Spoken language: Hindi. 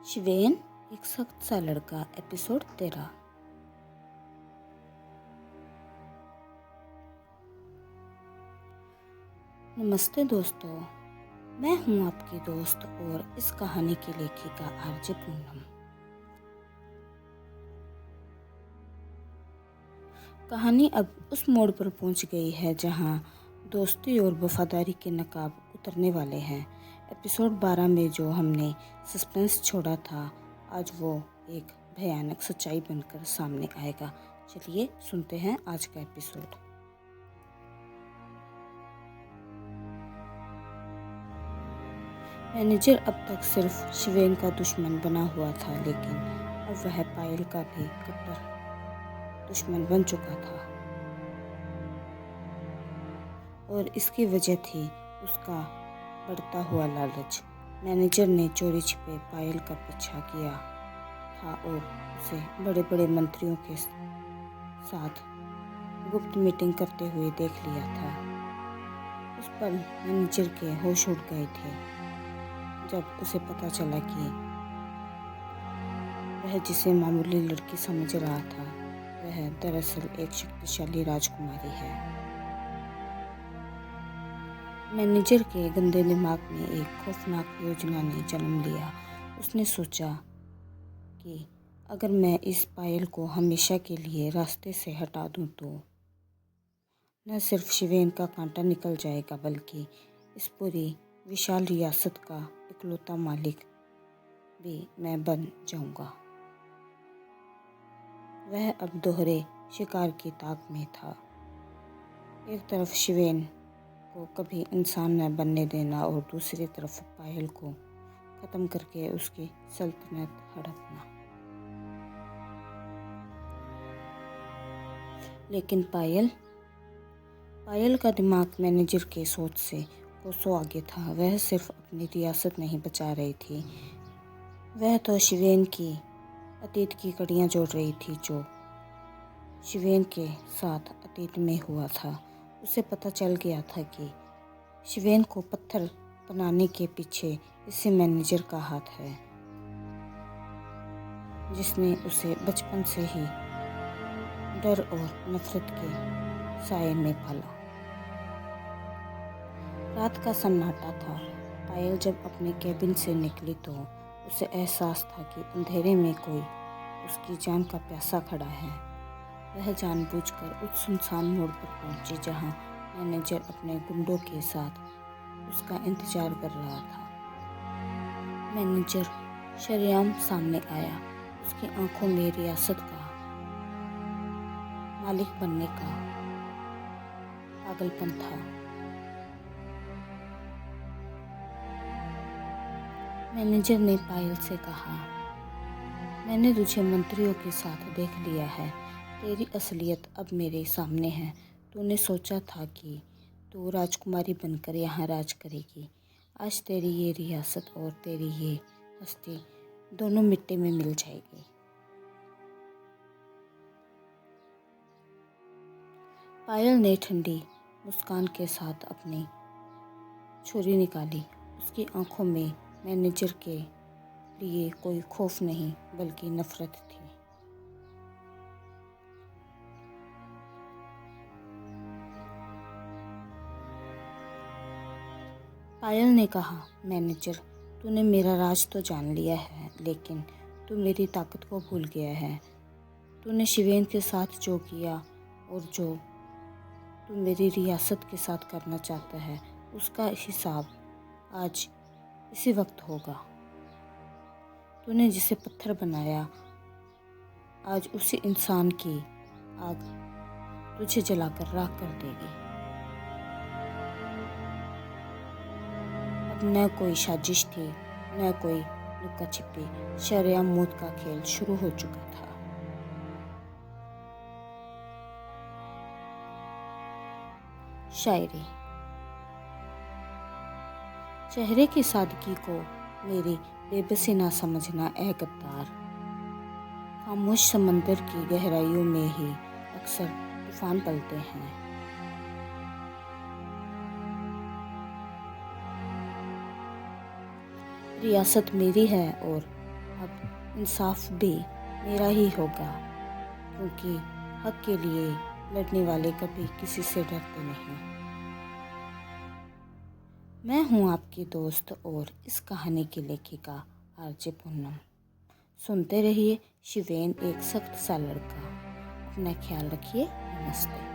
शिवेन एक सख्त सा लड़का एपिसोड 13। नमस्ते दोस्तों, मैं हूं आपकी दोस्त और इस कहानी की लेखिका आरजे पूनम। कहानी अब उस मोड़ पर पहुंच गई है जहां दोस्ती और वफादारी के नकाब उतरने वाले हैं। एपिसोड 12 में जो हमने सस्पेंस छोड़ा था, आज वो एक भयानक सच्चाई बनकर सामने आएगा। चलिए सुनते हैं आज का एपिसोड। मैनेजर अब तक सिर्फ शिवेन का दुश्मन बना हुआ था, लेकिन अब वह पायल का भी कट्टर दुश्मन बन चुका था और इसकी वजह थी उसका बढ़ता हुआ लालच। मैनेजर ने चोरी छिपे पायल का पीछा किया था और उसे बड़े बड़े मंत्रियों के साथ गुप्त मीटिंग करते हुए देख लिया था। उस पर मैनेजर के होश उड़ गए थे जब उसे पता चला कि वह जिसे मामूली लड़की समझ रहा था, वह दरअसल एक शक्तिशाली राजकुमारी है। मैनेजर के गंदे दिमाग में एक खौफनाक योजना ने जन्म लिया। उसने सोचा कि अगर मैं इस पायल को हमेशा के लिए रास्ते से हटा दूं तो न सिर्फ शिवेन का कांटा निकल जाएगा, बल्कि इस पूरी विशाल रियासत का इकलौता मालिक भी मैं बन जाऊंगा। वह अब दोहरे शिकार की ताक में था। एक तरफ शिवेन को कभी इंसान न बनने देना और दूसरी तरफ पायल को खत्म करके उसकी सल्तनत हड़पना। लेकिन पायल का दिमाग मैनेजर के सोच से कोसों आगे था। वह सिर्फ अपनी रियासत नहीं बचा रही थी, वह तो शिवेन की अतीत की कड़ियाँ जोड़ रही थी। जो शिवेन के साथ अतीत में हुआ था, उसे पता चल गया था कि शिवेन को पत्थर बनाने के पीछे इसी मैनेजर का हाथ है, जिसने उसे बचपन से ही डर और नफरत के साए में पाला। रात का सन्नाटा था। पायल जब अपने कैबिन से निकली तो उसे एहसास था कि अंधेरे में कोई उसकी जान का प्यासा खड़ा है। वह जानबूझकर उस सुनसान मोड़ पर पहुंची जहां मैनेजर अपने गुंडों के साथ उसका इंतजार कर रहा था। मैनेजर शरेआम सामने आया। उसकी आंखों में रियासत का मालिक बनने का पागलपन था। मैनेजर ने पायल से कहा, मैंने तुझे मंत्रियों के साथ देख लिया है। तेरी असलियत अब मेरे सामने है। तूने सोचा था कि तू राजकुमारी बनकर यहाँ राज करेगी। आज तेरी ये रियासत और तेरी ये हस्ती दोनों मिट्टी में मिल जाएगी। पायल ने ठंडी मुस्कान के साथ अपनी छुरी निकाली। उसकी आंखों में मैनेजर के लिए कोई खौफ नहीं, बल्कि नफरत थी। पायल ने कहा, मैनेजर, तूने मेरा राज तो जान लिया है, लेकिन तू मेरी ताकत को भूल गया है। तूने शिवेन के साथ जो किया और जो तू मेरी रियासत के साथ करना चाहता है, उसका हिसाब आज इसी वक्त होगा। तूने जिसे पत्थर बनाया, आज उसी इंसान की आग तुझे जलाकर राख कर देगी। अब न कोई साजिश थी, न कोई लुका छिपी। शरेआम मौत का खेल शुरू हो चुका था। शायरी। चेहरे की सादगी को मेरी बेबसी ना समझना ए गद्दार। खामोश समंदर की गहराइयों में ही अक्सर तूफान पलते हैं। रियासत मेरी है और इंसाफ भी मेरा ही होगा, क्योंकि हक के लिए लड़ने वाले कभी किसी से डरते नहीं। मैं हूँ आपकी दोस्त और इस कहानी की लेखिका आरजे पूनम। सुनते रहिए शिवेन एक सख्त सा लड़का। अपना ख्याल रखिए। नमस्ते।